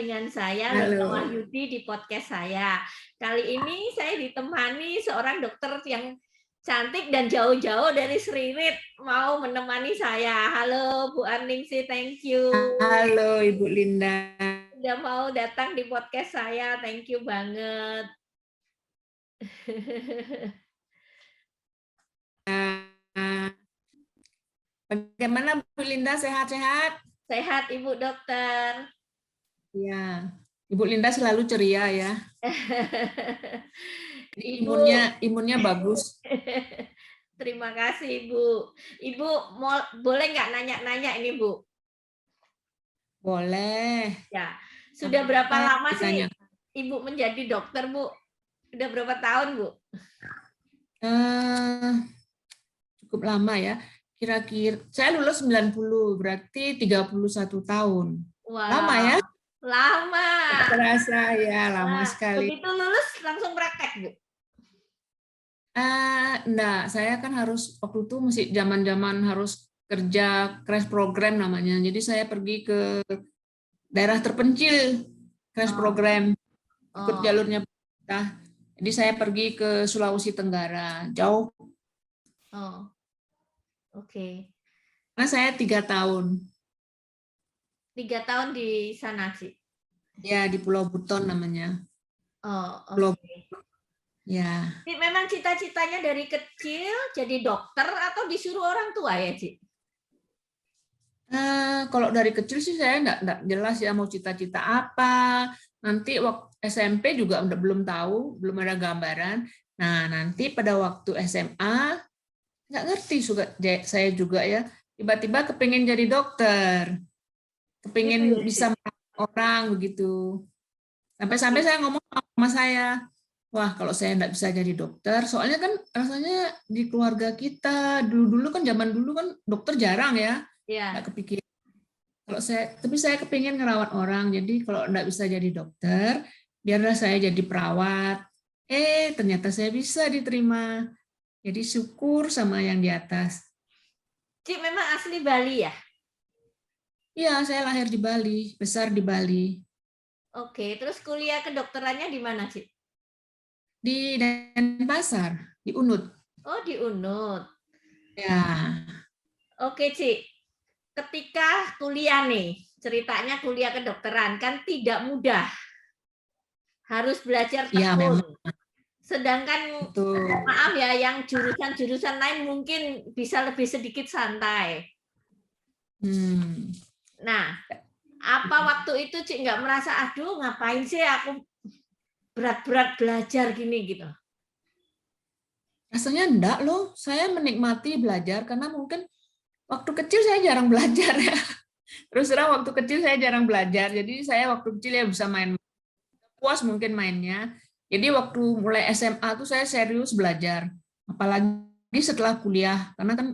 dengan saya Lina Halo. Wahyudi di podcast saya. Kali ini saya ditemani seorang dokter yang cantik dan jauh-jauh dari Sriwit mau menemani saya. Halo Bu Arningsi, thank you. Halo Ibu Linda. Udah mau datang di podcast saya, thank you banget. Bagaimana Bu Linda, sehat-sehat? Sehat Ibu dokter. Ya, Ibu Linda selalu ceria ya. Ibu, Imunnya bagus. terima kasih Ibu. Ibu boleh nggak nanya-nanya ini Bu? Boleh. Ya, sudah berapa Apa lama sih ditanya? Ibu menjadi dokter Bu? Udah berapa tahun Bu? Cukup lama ya. Kira-kira saya lulus 90, berarti 31 tahun. Lama Wow, ya? lama. Terasa ya, lama Nah, sekali. begitu lulus langsung praktek Bu? Enggak, saya kan harus waktu itu masih zaman-zaman harus kerja crash program namanya. Jadi saya pergi ke daerah terpencil crash Oh, program, ikut oh, jalurnya pemerintah. Jadi saya pergi ke Sulawesi Tenggara, jauh oh, oke. karena saya 3 tahun 3 tahun di sana sih. ya di Pulau Buton namanya. Oh, Pulau oke. ya. Jadi memang cita-citanya dari kecil jadi dokter atau disuruh orang tua ya, Ci? Kalau dari kecil sih saya enggak jelas ya mau cita-cita apa. Nanti waktu SMP juga udah belum tahu, belum ada gambaran. Nah, nanti pada waktu SMA nggak ngerti saya juga ya, tiba-tiba kepingin jadi dokter, Gitu kepingin ya, Ci? bisa merawat orang begitu, sampai-sampai Oke. saya ngomong sama saya, wah kalau saya nggak bisa jadi dokter, soalnya kan rasanya di keluarga kita dulu-dulu kan, zaman dulu kan dokter jarang ya, nggak Ya. kepikir. Tapi saya kepingin ngerawat orang, jadi kalau nggak bisa jadi dokter, biarlah saya jadi perawat. Ternyata saya bisa diterima. Jadi syukur sama yang di atas. Ci memang asli Bali ya? Iya, saya lahir di Bali, besar di Bali. Oke, terus kuliah kedokterannya di mana, Ci? Di Denpasar, di UNUD. Oh, di UNUD. Ya, Oke, Ci. Ketika kuliah nih, ceritanya kuliah kedokteran kan tidak mudah. Harus belajar ya tekun. memang Sedangkan betul. maaf ya, yang jurusan-jurusan lain mungkin bisa lebih sedikit santai. Hmm. Nah, apa waktu itu Cik nggak merasa, aduh ngapain sih aku berat-berat belajar gini gitu? Rasanya enggak loh, saya menikmati belajar karena mungkin waktu kecil saya jarang belajar ya. Terus terang waktu kecil saya jarang belajar, jadi saya waktu kecil ya bisa main, puas mungkin mainnya. Jadi waktu mulai SMA tuh saya serius belajar, apalagi setelah kuliah, karena kan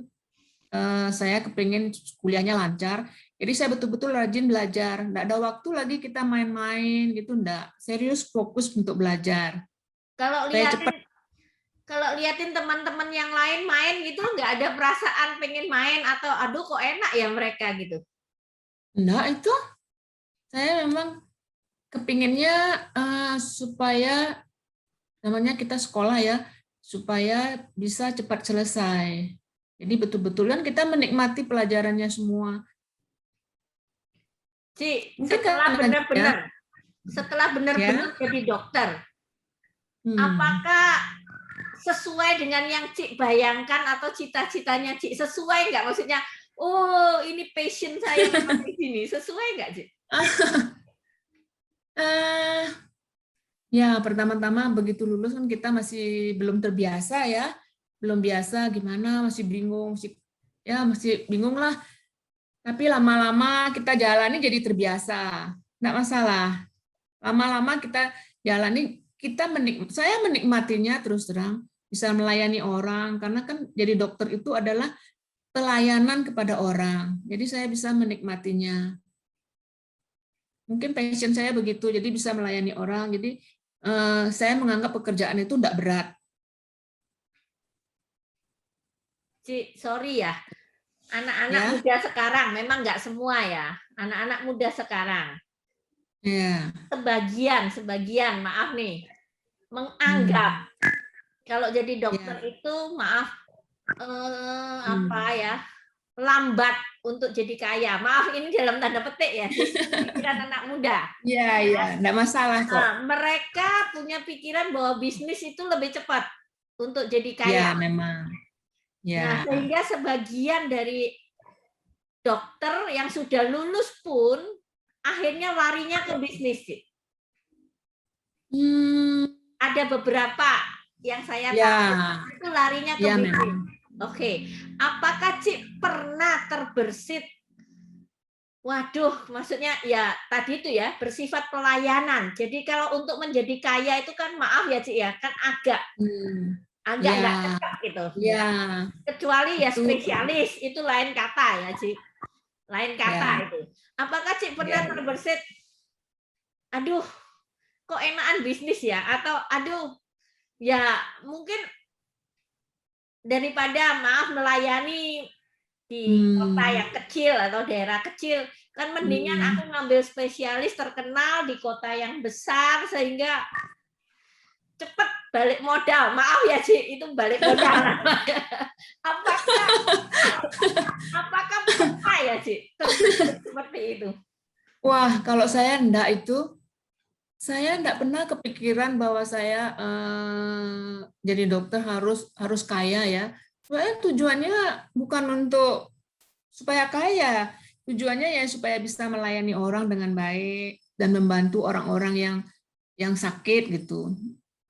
saya kepingin kuliahnya lancar, jadi saya betul-betul rajin belajar, nggak ada waktu lagi kita main-main gitu, nggak, serius fokus untuk belajar. Kalau Saya cepat, liatin teman-teman yang lain main gitu, nggak ada perasaan pengen main atau aduh kok enak ya mereka gitu? nggak itu, saya memang kepinginnya supaya namanya kita sekolah ya, supaya bisa cepat selesai. Jadi betul-betul kan kita menikmati pelajarannya semua. Cik, Mungkin karena ya, setelah benar-benar ya. jadi dokter, Hmm. apakah sesuai dengan yang Cik bayangkan atau cita-citanya Cik? Sesuai nggak? Maksudnya, oh ini passion saya memang di sini. Sesuai nggak Cik? Eh, Ya, pertama-tama begitu lulus kan kita masih belum terbiasa ya, belum biasa gimana, masih bingung lah. Tapi lama-lama kita jalani jadi terbiasa, nggak masalah. Lama-lama kita jalani, saya menikmatinya terus terang, bisa melayani orang, karena kan jadi dokter itu adalah pelayanan kepada orang. Jadi saya bisa menikmatinya. Mungkin passion saya begitu, jadi bisa melayani orang. Jadi saya menganggap pekerjaan itu tidak berat. Cik, sorry ya. Anak-anak Ya, muda sekarang, memang nggak semua ya. Anak-anak muda sekarang. Ya. sebagian maaf nih menganggap kalau jadi dokter Ya. itu maaf apa ya, lambat untuk jadi kaya. Maaf ini dalam tanda petik ya, pikiran anak muda. Iya, iya, enggak masalah kok. Nah, mereka punya pikiran bahwa bisnis itu lebih cepat untuk jadi kaya. Ya, memang. Nah, Ya. sehingga sebagian dari dokter yang sudah lulus pun akhirnya larinya ke bisnis. Ada beberapa yang saya Ya. tahu itu larinya ke Ya, bisnis. memang. Oke, apakah Cik pernah terbersit? Waduh, maksudnya ya tadi itu ya bersifat pelayanan. Jadi kalau untuk menjadi kaya itu kan maaf ya Cik ya, kan agak Ya. nggak dekat gitu. Ya. Kecuali ya Itu. spesialis itu lain kata ya Cik, lain kata Ya. itu. Apakah Cik pernah Ya. terbersit? Aduh, kok enakan bisnis ya? Atau aduh, ya mungkin daripada maaf melayani di kota yang kecil atau daerah kecil, kan mendingan aku ngambil spesialis terkenal di kota yang besar sehingga cepet balik modal. Maaf ya Ci, itu balik modal. apakah pernah ya Ci seperti itu? Wah, kalau saya enggak itu, saya enggak pernah kepikiran bahwa saya jadi dokter harus kaya ya. Soalnya tujuannya bukan untuk supaya kaya, tujuannya ya supaya bisa melayani orang dengan baik dan membantu orang-orang yang sakit gitu.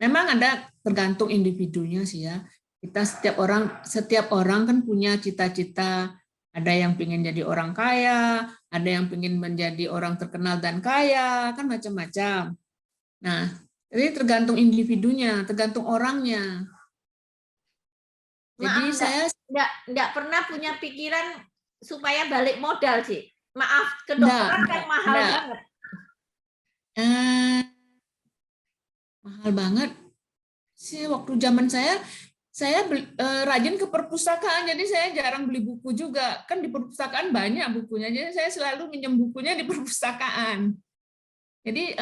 Memang ada tergantung individunya sih ya. Kita setiap orang kan punya cita-cita. Ada yang ingin jadi orang kaya, ada yang ingin menjadi orang terkenal dan kaya, kan macam-macam. Nah, jadi tergantung individunya, tergantung orangnya. Jadi Maaf, saya enggak pernah punya pikiran supaya balik modal sih. Maaf, enggak, kedokteran kan mahal enggak. banget. Mahal banget sih waktu zaman saya rajin ke perpustakaan, jadi saya jarang beli buku juga. Kan di perpustakaan banyak bukunya, jadi saya selalu minjem bukunya di perpustakaan. Jadi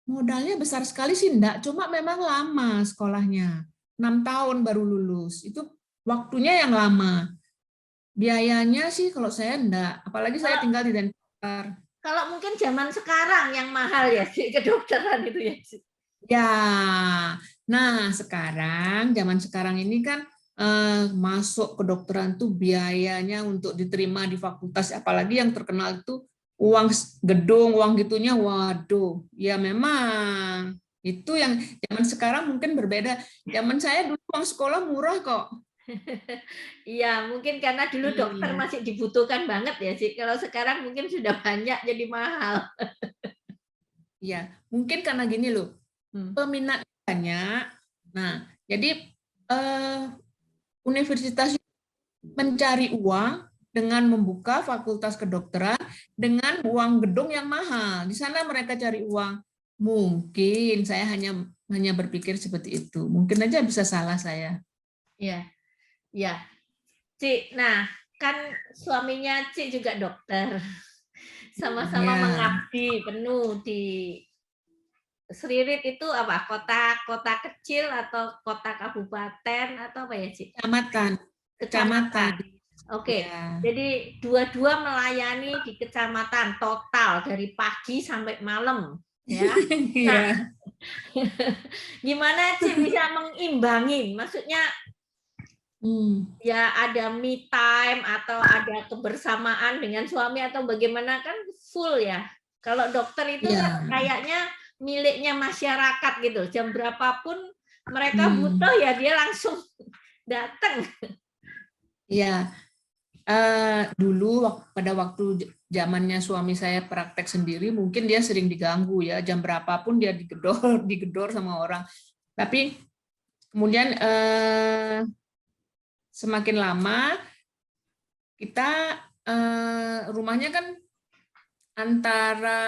modalnya besar sekali sih enggak, cuma memang lama sekolahnya. 6 tahun baru lulus. Itu waktunya yang lama. Biayanya sih kalau saya enggak, apalagi saya tinggal di Denpasar. Kalau mungkin zaman sekarang yang mahal ya sih kedokteran itu ya sih. Ya, nah zaman sekarang ini kan masuk kedokteran tuh biayanya untuk diterima di fakultas, apalagi yang terkenal itu uang gedung, uang gitunya, waduh, ya memang itu yang zaman sekarang mungkin berbeda. Zaman saya dulu uang sekolah murah kok. Iya, mungkin karena dulu dokter masih dibutuhkan banget ya sih. Kalau sekarang mungkin sudah banyak jadi mahal. Iya, mungkin karena gini loh, peminat banyak. Nah, jadi universitas mencari uang dengan membuka fakultas kedokteran dengan uang gedung yang mahal. Di sana mereka cari uang. Mungkin saya hanya berpikir seperti itu. Mungkin aja bisa salah saya. Iya, ya. Cik, nah kan suaminya Cik juga dokter. Sama-sama Ya. mengabdi penuh di Sririt itu apa? Kota kecil atau kota kabupaten atau apa ya, Cik? Kecamatan. Kecamatan. Oke. Ya. Jadi dua-dua melayani di kecamatan total dari pagi sampai malam, ya. Nah, gimana Cik bisa mengimbangi? Maksudnya ya ada me time atau ada kebersamaan dengan suami atau bagaimana, kan full ya. Kalau dokter itu kan kayaknya miliknya masyarakat gitu. Jam berapapun mereka butuh ya dia langsung datang. Iya. Dulu pada waktu zamannya suami saya praktek sendiri, mungkin dia sering diganggu ya, jam berapapun dia digedor sama orang. Tapi kemudian semakin lama kita rumahnya kan antara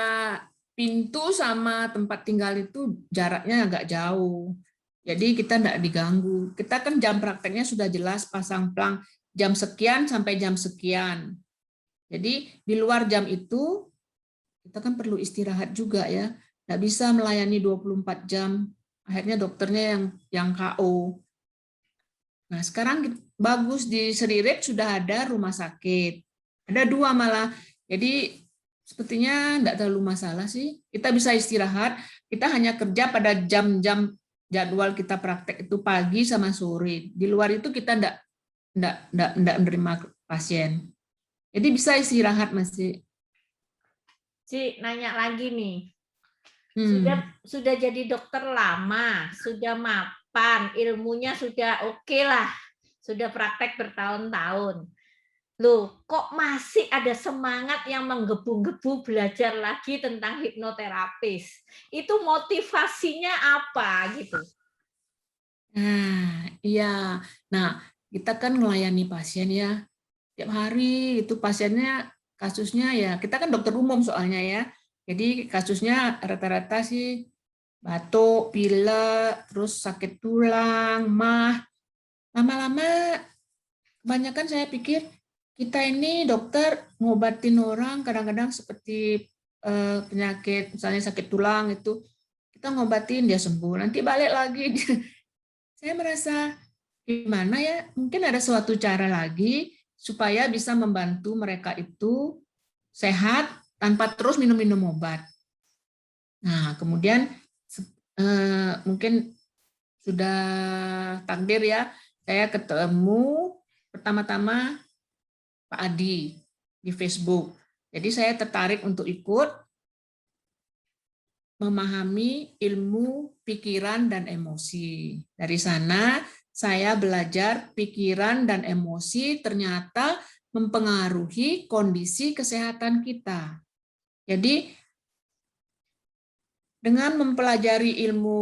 pintu sama tempat tinggal itu jaraknya agak jauh. Jadi kita tidak diganggu. Kita kan jam prakteknya sudah jelas, pasang plang jam sekian sampai jam sekian. Jadi di luar jam itu kita kan perlu istirahat juga ya. Nggak bisa melayani 24 jam. Akhirnya dokternya yang KO. Nah, sekarang bagus di Seririt sudah ada rumah sakit. Ada 2 malah. Jadi sepertinya tidak terlalu masalah sih. Kita bisa istirahat. Kita hanya kerja pada jam-jam jadwal kita praktek itu pagi sama sore. Di luar itu kita tidak menerima pasien. Jadi bisa istirahat masih. Ci, nanya lagi nih. Sudah jadi dokter lama, sudah mapan, ilmunya sudah oke lah, sudah praktek bertahun-tahun. Loh, kok masih ada semangat yang menggebu-gebu belajar lagi tentang hipnoterapis? Itu motivasinya apa gitu? Nah, iya. Nah, kita kan melayani pasien ya. Tiap hari itu pasiennya kasusnya ya, kita kan dokter umum soalnya ya. Jadi kasusnya rata-rata sih batuk, pilek, terus sakit tulang, mah. Lama-lama kebanyakan saya pikir kita ini dokter ngobatin orang kadang-kadang seperti penyakit misalnya sakit tulang itu kita ngobatin dia sembuh, nanti balik lagi. Saya merasa gimana ya, mungkin ada suatu cara lagi supaya bisa membantu mereka itu sehat tanpa terus minum-minum obat. Nah, kemudian mungkin sudah takdir ya, saya ketemu pertama-tama Pak Adi di Facebook. Jadi saya tertarik untuk ikut memahami ilmu pikiran dan emosi. Dari sana saya belajar pikiran dan emosi ternyata mempengaruhi kondisi kesehatan kita. Jadi dengan mempelajari ilmu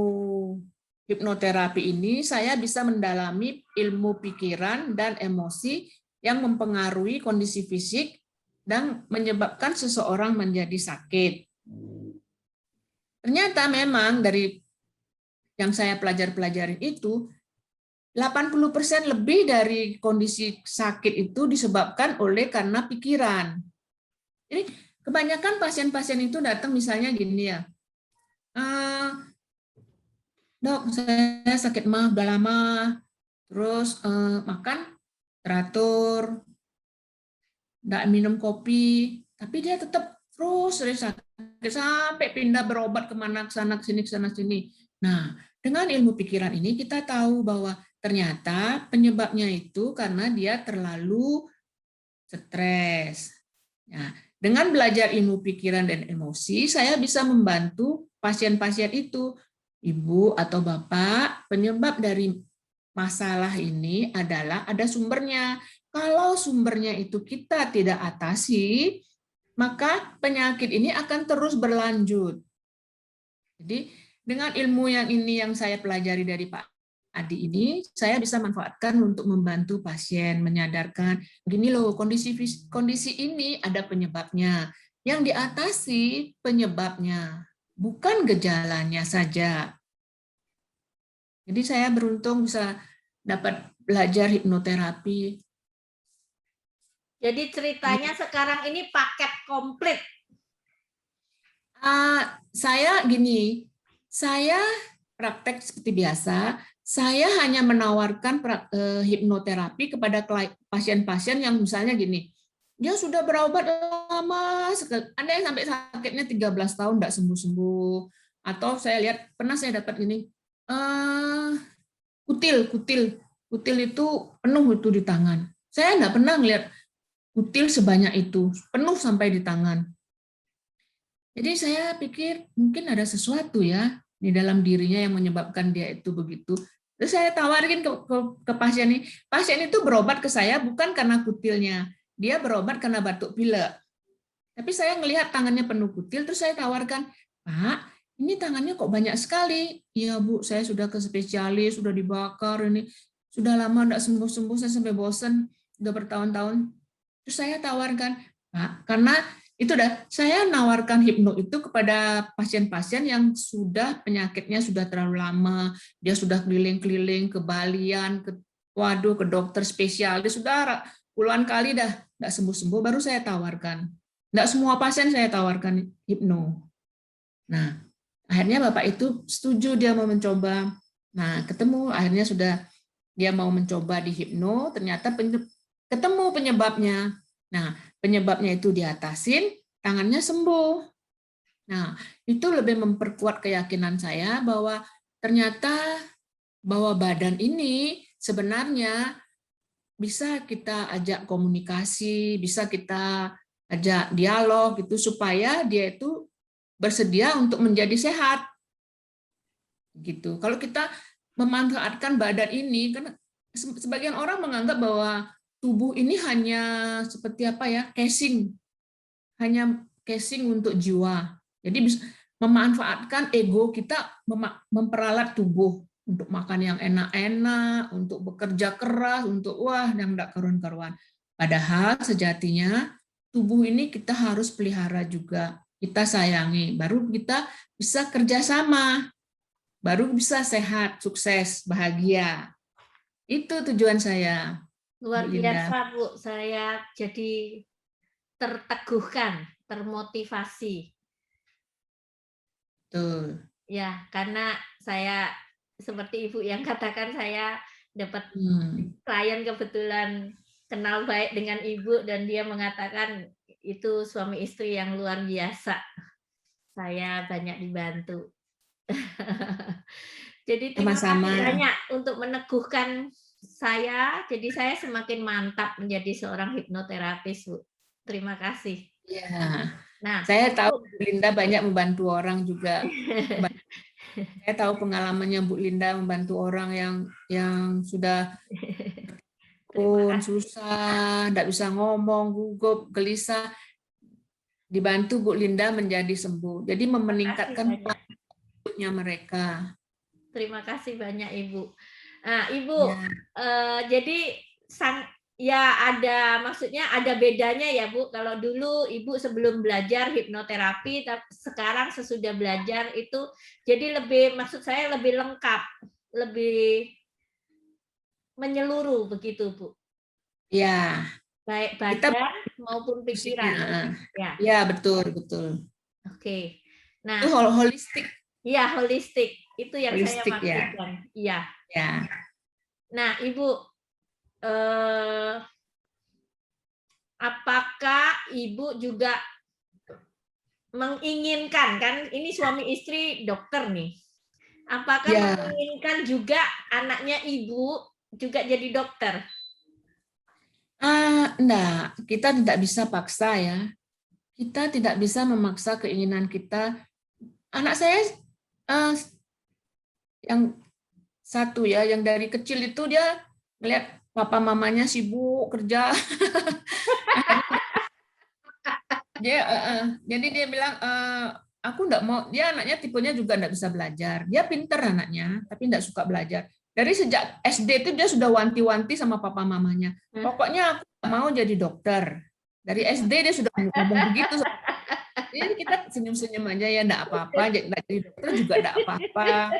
hipnoterapi ini, saya bisa mendalami ilmu pikiran dan emosi yang mempengaruhi kondisi fisik dan menyebabkan seseorang menjadi sakit. Ternyata memang dari yang saya pelajarin itu, 80% lebih dari kondisi sakit itu disebabkan karena pikiran. Jadi kebanyakan pasien-pasien itu datang misalnya gini ya, dok saya sakit mah udah lama, terus makan teratur, nggak minum kopi, tapi dia tetap terus sakit sampai pindah berobat kemana ke sana sini. Nah, dengan ilmu pikiran ini kita tahu bahwa ternyata penyebabnya itu karena dia terlalu stres. Nah, dengan belajar ilmu pikiran dan emosi, saya bisa membantu pasien-pasien itu, ibu atau bapak, penyebab dari masalah ini adalah ada sumbernya. Kalau sumbernya itu kita tidak atasi, maka penyakit ini akan terus berlanjut. Jadi dengan ilmu yang saya pelajari dari Pak Adi ini, saya bisa manfaatkan untuk membantu pasien menyadarkan, begini loh kondisi ini ada penyebabnya. Yang diatasi penyebabnya, bukan gejalanya saja. Jadi saya beruntung bisa dapat belajar hipnoterapi. Jadi ceritanya sekarang ini paket komplit. Saya gini, saya praktek seperti biasa, saya hanya menawarkan hipnoterapi kepada pasien-pasien yang misalnya gini, dia sudah berobat lama, ada yang sampai sakitnya 13 tahun tidak sembuh-sembuh, atau saya lihat, pernah saya dapat gini, kutil itu penuh itu di tangan. Saya tidak pernah melihat kutil sebanyak itu, penuh sampai di tangan. Jadi saya pikir mungkin ada sesuatu ya di dalam dirinya yang menyebabkan dia itu begitu. Terus saya tawarin ke pasien ini. Pasien itu berobat ke saya bukan karena kutilnya. Dia berobat karena batuk pilek. Tapi saya melihat tangannya penuh kutil, terus saya tawarkan, Pak, ini tangannya kok banyak sekali. Iya Bu, saya sudah ke spesialis, sudah dibakar, ini sudah lama tidak sembuh-sembuh, saya sampai bosan, sudah bertahun-tahun. Terus saya tawarkan, Pak, karena itu saya nawarkan hipno itu kepada pasien-pasien yang sudah penyakitnya sudah terlalu lama, dia sudah keliling-keliling ke Balian, ke dokter spesialis, sudah puluhan kali dah nggak sembuh-sembuh, baru saya tawarkan. Enggak semua pasien saya tawarkan hipno. Nah, akhirnya Bapak itu setuju dia mau mencoba. Nah, ketemu akhirnya sudah dia mau mencoba di hipno, ternyata ketemu penyebabnya. Nah, penyebabnya itu diatasin, tangannya sembuh. Nah, itu lebih memperkuat keyakinan saya bahwa ternyata bahwa badan ini sebenarnya bisa kita ajak komunikasi, bisa kita ajak dialog gitu supaya dia itu bersedia untuk menjadi sehat. Gitu. Kalau kita memanfaatkan badan ini, kan sebagian orang menganggap bahwa tubuh ini hanya seperti apa ya, casing, hanya casing untuk jiwa. Jadi bisa memanfaatkan ego kita, memperalat tubuh untuk makan yang enak-enak, untuk bekerja keras, untuk wah yang enggak karuan-karuan. Padahal sejatinya tubuh ini kita harus pelihara juga, kita sayangi, baru kita bisa kerjasama, baru bisa sehat, sukses, bahagia. Itu tujuan saya, Luar Bu Linda. biasa, Bu. Saya jadi terteguhkan, termotivasi. Betul. Ya, karena saya seperti Ibu yang katakan, saya dapat klien kebetulan kenal baik dengan Ibu dan dia mengatakan itu suami istri yang luar biasa. Saya banyak dibantu. Jadi terima kasih Sama-sama. banyak untuk meneguhkan saya. Jadi saya semakin mantap menjadi seorang hipnoterapis, Bu. Terima kasih. Ya. Nah, Saya tahu Bu Linda banyak membantu orang juga. Saya tahu pengalamannya Bu Linda membantu orang yang sudah pun susah, tidak bisa ngomong, gugup, gelisah, dibantu Bu Linda menjadi sembuh. Jadi meningkatkan kualitasnya mereka. Terima kasih banyak Ibu. Nah, Ibu, Ya. jadi ya maksudnya ada bedanya ya Bu. Kalau dulu Ibu sebelum belajar hipnoterapi, sekarang sesudah belajar itu jadi maksud saya lebih lengkap, lebih menyeluruh begitu Bu. Ya. Baik badan maupun pikiran. Ya, betul. Oke. Nah, itu holistik. Iya, holistik. Itu yang saya Holistik, maksudkan. Iya. Ya. Nah, Ibu, apakah Ibu juga menginginkan, kan ini suami istri dokter nih, apakah menginginkan juga anaknya Ibu juga jadi dokter? Enggak, kita tidak bisa paksa ya. Kita tidak bisa memaksa keinginan kita. Anak saya yang satu ya, yang dari kecil itu dia melihat papa mamanya sibuk kerja. Jadi dia bilang, aku enggak mau, dia anaknya tipenya juga enggak bisa belajar. Dia pinter anaknya, tapi enggak suka belajar. Dari sejak SD itu dia sudah wanti-wanti sama papa mamanya. Pokoknya aku enggak mau jadi dokter. Dari SD dia sudah ngomong begitu. Jadi kita senyum-senyum aja ya, enggak apa-apa, jadi dokter juga enggak apa-apa.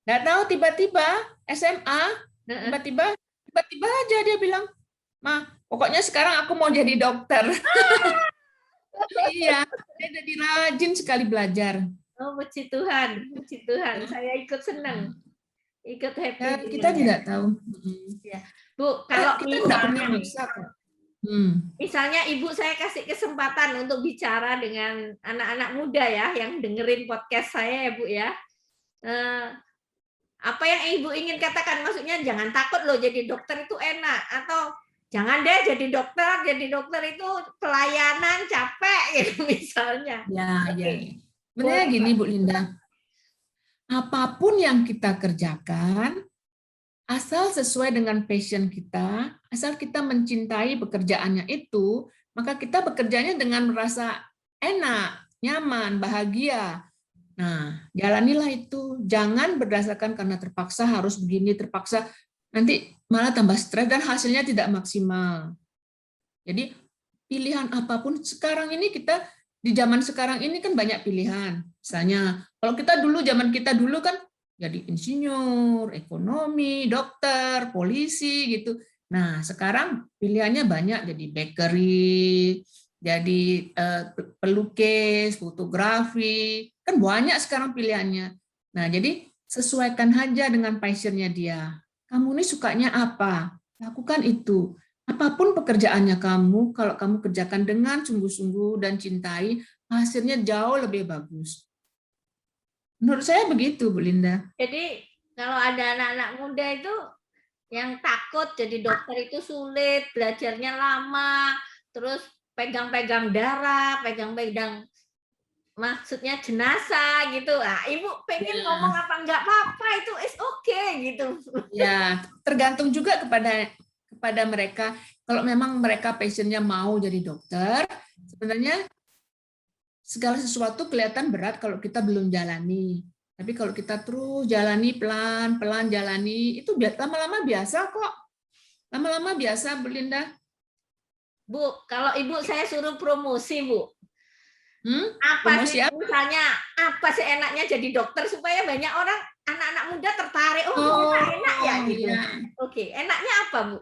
Enggak tahu tiba-tiba SMA, tiba-tiba aja dia bilang, "Ma, pokoknya sekarang aku mau jadi dokter." Iya, dia jadi rajin sekali belajar. Oh, puji Tuhan, puji Tuhan. Saya ikut senang, ikut happy. Ya, kita tidak tahu. Ya. Bu, kalau kita tidak pernah maksa. Misalnya Ibu saya kasih kesempatan untuk bicara dengan anak-anak muda ya, yang dengerin podcast saya ya Bu ya. Apa yang Ibu ingin katakan? Maksudnya jangan takut loh, jadi dokter itu enak, atau jangan deh jadi dokter itu pelayanan capek gitu misalnya. Ya. Sebenarnya gini Bu Linda, apapun yang kita kerjakan, asal sesuai dengan passion kita, asal kita mencintai pekerjaannya itu, maka kita bekerjanya dengan merasa enak, nyaman, bahagia. Nah, jalanilah itu. Jangan berdasarkan karena terpaksa harus begini, terpaksa nanti malah tambah stres dan hasilnya tidak maksimal. Jadi pilihan apapun sekarang ini di zaman sekarang ini kan banyak pilihan. Misalnya kalau zaman kita dulu kan jadi insinyur, ekonomi, dokter, polisi gitu. Nah, sekarang pilihannya banyak, jadi bakery, jadi pelukis, fotografi, kan banyak sekarang pilihannya. Nah, jadi sesuaikan aja dengan passionnya dia. Kamu ini sukanya apa? Lakukan itu. Apapun pekerjaannya kamu, kalau kamu kerjakan dengan sungguh-sungguh dan cintai, hasilnya jauh lebih bagus. Menurut saya begitu, Bu Linda. Jadi kalau ada anak-anak muda itu yang takut jadi dokter itu sulit, belajarnya lama, terus pegang-pegang darah, pegang-pegang maksudnya jenazah gitu. Ah, Ibu pengen ngomong apa enggak apa-apa itu is okay gitu. Ya, tergantung juga kepada mereka. Kalau memang mereka passionnya mau jadi dokter, sebenarnya segala sesuatu kelihatan berat kalau kita belum jalani. Tapi kalau kita terus jalani pelan-pelan jalani, itu lama-lama biasa kok. Lama-lama biasa, Bu Linda. Bu, kalau Ibu saya suruh promosi, Bu. Apa Promosi sih apa? misalnya apa sih enaknya jadi dokter supaya banyak orang anak-anak muda tertarik, oh enak ya gitu. Ya. Oke, enaknya apa, Bu?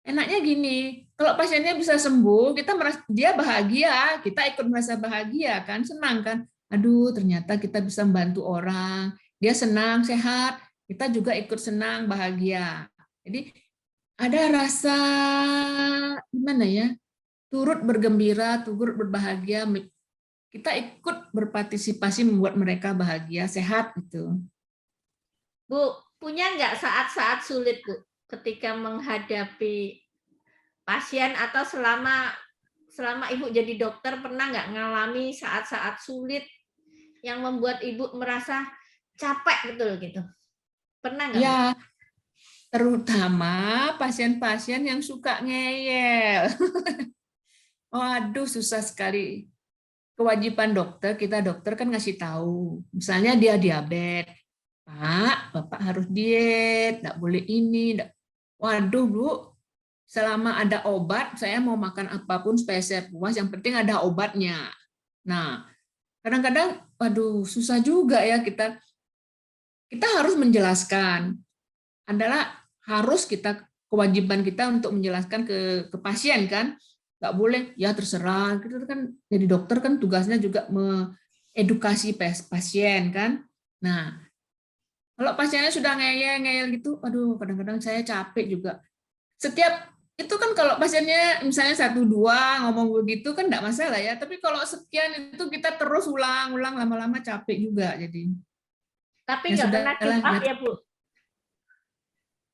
Enaknya gini, kalau pasiennya bisa sembuh, kita merasa dia bahagia, kita ikut merasa bahagia kan, senang kan. Aduh, ternyata kita bisa membantu orang, dia senang, sehat, kita juga ikut senang, bahagia. Jadi ada rasa gimana ya? Turut bergembira, turut berbahagia, kita ikut berpartisipasi membuat mereka bahagia, sehat gitu. Bu, punya nggak saat-saat sulit, Bu, ketika menghadapi pasien atau selama Ibu jadi dokter pernah nggak ngalami saat-saat sulit yang membuat Ibu merasa capek betul gitu? Pernah nggak, Bu? Ya, terutama pasien-pasien yang suka ngeyel. Waduh, susah sekali. Kewajiban dokter, kita dokter kan ngasih tahu. Misalnya dia diabetes, Pak, Bapak harus diet, nggak boleh ini. Waduh, Bu, selama ada obat, saya mau makan apapun supaya saya puas, yang penting ada obatnya. Nah, kadang-kadang, waduh, susah juga ya kita harus menjelaskan. Adalah harus kita kewajiban kita untuk menjelaskan ke pasien kan, nggak boleh ya terserah. Kita kan jadi dokter kan tugasnya juga mengedukasi pasien kan. Nah, kalau pasiennya sudah ngeyel-ngeyel gitu, aduh kadang-kadang saya capek juga. Setiap itu kan kalau pasiennya misalnya 1-2 ngomong begitu kan enggak masalah ya, tapi kalau sekian itu kita terus ulang-ulang lama-lama capek juga jadi. Tapi Ya nggak pernah give sudahlah up ya. ya, Bu?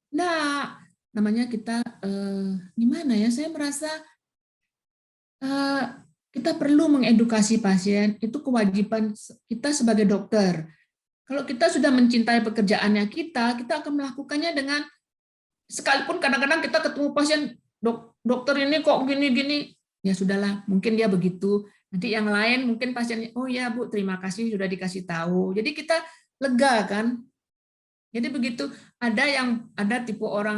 Nah, namanya kita gimana ya? Saya merasa kita perlu mengedukasi pasien, itu kewajiban kita sebagai dokter. Kalau kita sudah mencintai pekerjaannya kita akan melakukannya dengan sekalipun kadang-kadang kita ketemu pasien, dokter ini kok gini-gini, ya sudahlah, mungkin dia begitu. Nanti yang lain mungkin pasiennya, oh ya Bu, terima kasih sudah dikasih tahu. Jadi kita lega kan. Jadi begitu ada tipe orang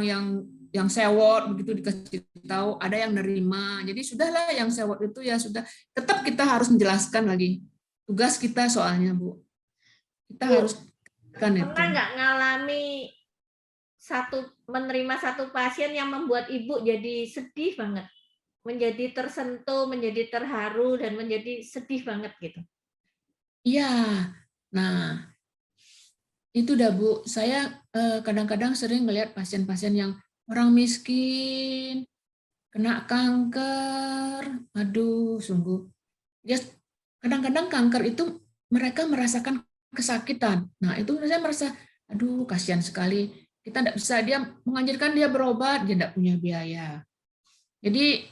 yang sewot begitu dikasih tahu, ada yang nerima. Jadi sudahlah yang sewot itu ya sudah, tetap kita harus menjelaskan lagi. Tugas kita soalnya, Bu. Kita Bu, harus kan itu. pernah nggak ngalami menerima satu pasien yang membuat Ibu jadi sedih banget, menjadi tersentuh, menjadi terharu dan menjadi sedih banget gitu? Iya. Nah, itu dah Bu, saya kadang-kadang sering melihat pasien-pasien yang orang miskin, kena kanker, aduh sungguh. Ya, kadang-kadang kanker itu mereka merasakan kesakitan. Nah itu saya merasa, aduh kasihan sekali. Kita tidak bisa, dia menganjurkan dia berobat, dia tidak punya biaya. Jadi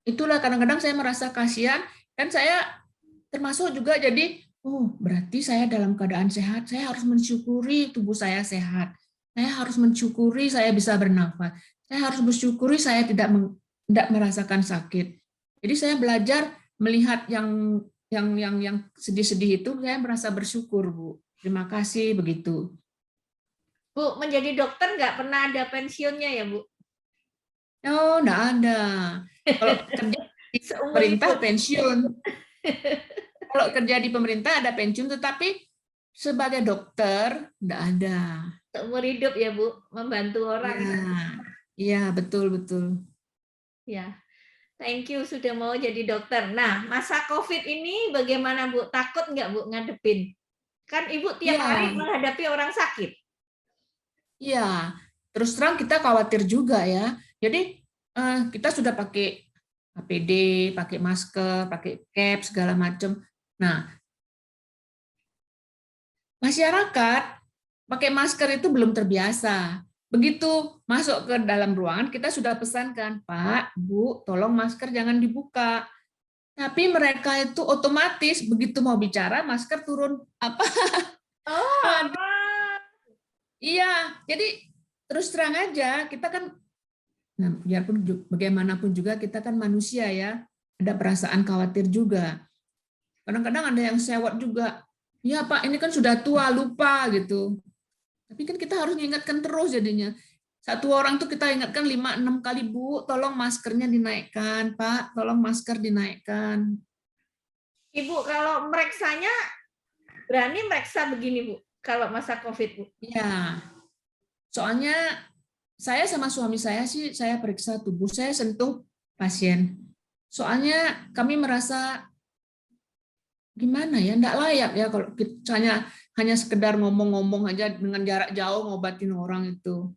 itulah kadang-kadang saya merasa kasihan, dan saya termasuk juga jadi, oh berarti saya dalam keadaan sehat, saya harus mensyukuri tubuh saya sehat. Saya harus mensyukuri saya bisa bernafas. Saya harus bersyukuri saya tidak merasakan sakit. Jadi saya belajar melihat yang sedih-sedih itu, saya merasa bersyukur, Bu. Terima kasih begitu. Bu, menjadi dokter nggak pernah ada pensiunnya ya, Bu? Oh, enggak ada. Kalau kerja di Seumur pemerintah hidup. pensiun. Kalau kerja di pemerintah ada pensiun, tetapi sebagai dokter enggak ada. Seumur hidup ya, Bu, membantu orang. Ya, iya betul betul. Ya. Thank you sudah mau jadi dokter. Nah, masa COVID ini bagaimana Bu? Takut nggak Bu ngadepin? Kan Ibu tiap hari Iya, menghadapi orang sakit. iya. Terus terang kita khawatir juga ya. Jadi kita sudah pakai APD, pakai masker, pakai cap segala macam. Nah, masyarakat pakai masker itu belum terbiasa. Begitu masuk ke dalam ruangan, kita sudah pesankan, Pak, Bu, tolong masker jangan dibuka. Tapi mereka itu otomatis begitu mau bicara, masker turun. Apa? Oh, Iya, jadi terus terang aja, kita kan, nah, biarpun bagaimanapun juga kita kan manusia ya, ada perasaan khawatir juga. Kadang-kadang ada yang sewot juga, ya Pak, ini kan sudah tua, lupa gitu. Tapi kan kita harus mengingatkan terus jadinya. Satu orang tuh kita ingatkan 5-6 kali, Bu, tolong maskernya dinaikkan, Pak, tolong masker dinaikkan. Ibu kalau mereksanya berani mereksa begini Bu, kalau masa COVID Bu. Ya, soalnya saya sama suami saya sih, saya periksa tubuh, saya sentuh pasien. Soalnya kami merasa gimana ya, enggak layak ya kalau kita hanya sekedar ngomong-ngomong aja dengan jarak jauh ngobatin orang itu.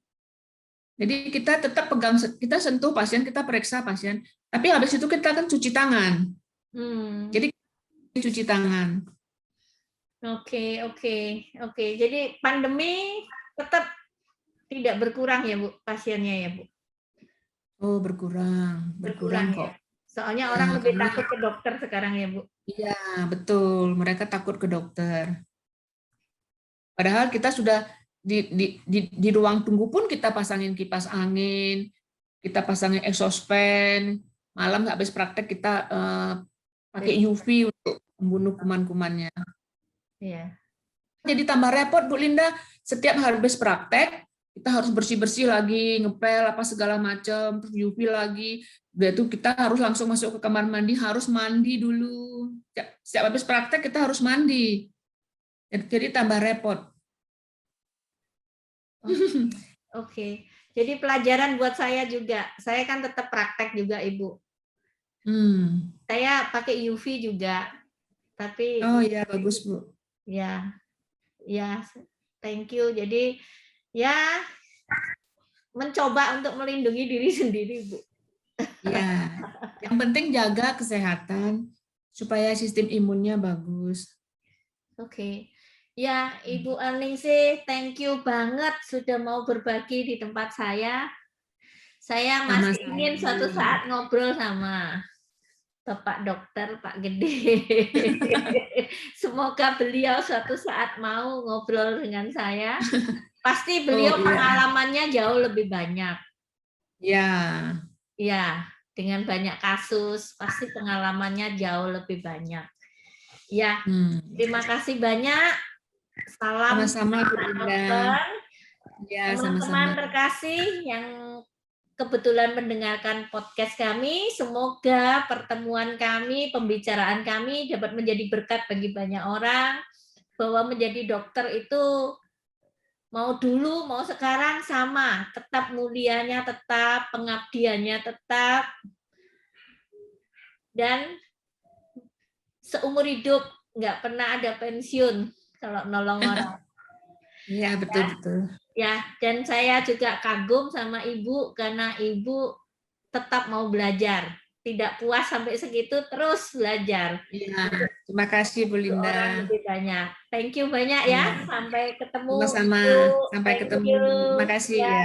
Jadi kita tetap pegang, kita sentuh pasien, kita periksa pasien, tapi habis itu kita kan cuci tangan. Jadi cuci tangan. Oke, oke, oke. Jadi pandemi tetap tidak berkurang ya Bu pasiennya ya Bu? Oh, berkurang Ya. kok. Soalnya Ya, orang lebih karena takut ke dokter sekarang ya Bu. iya betul, mereka takut ke dokter. Padahal kita sudah di ruang tunggu pun kita pasangin kipas angin, kita pasangin exhaust fan, malam habis praktek kita pakai UV untuk membunuh kuman-kumannya. Iya. Jadi tambah repot Bu Linda, setiap habis praktek kita harus bersih-bersih lagi, ngepel apa segala macam, terus UV lagi. Udah itu kita harus langsung masuk ke kamar mandi, harus mandi dulu. Setiap habis praktek kita harus mandi. Jadi tambah repot. Oke. Jadi pelajaran buat saya juga. Saya kan tetap praktek juga Ibu. Saya pakai UV juga. Tapi oh ya bagus Bu. Ya, ya, thank you. Jadi ya mencoba untuk melindungi diri sendiri, Bu. Ya, yang penting jaga kesehatan supaya sistem imunnya bagus. Oke. Ya, Ibu Aningsih, thank you banget sudah mau berbagi di tempat saya. Saya masih ingin suatu saat ngobrol sama Bapak Dokter Pak Gede. Semoga beliau suatu saat mau ngobrol dengan saya. Pasti beliau pengalamannya jauh lebih banyak. Ya. Ya, dengan banyak kasus, pasti pengalamannya jauh lebih banyak. Ya, terima kasih banyak. Salam sama-sama Bu Linda. Ya, teman-teman terkasih yang kebetulan mendengarkan podcast kami, semoga pertemuan kami, pembicaraan kami dapat menjadi berkat bagi banyak orang, bahwa menjadi dokter itu mau dulu, mau sekarang sama, tetap mulianya tetap, pengabdiannya tetap, dan seumur hidup nggak pernah ada pensiun kalau nolong orang. Iya, betul-betul. Ya, dan saya juga kagum sama Ibu karena Ibu tetap mau belajar. Tidak puas sampai segitu, terus belajar. Iya, terima kasih Bu Linda. Orang lebih banyak. Thank you banyak ya. Sampai ketemu. Sama-sama. Sampai ketemu. Terima kasih ya.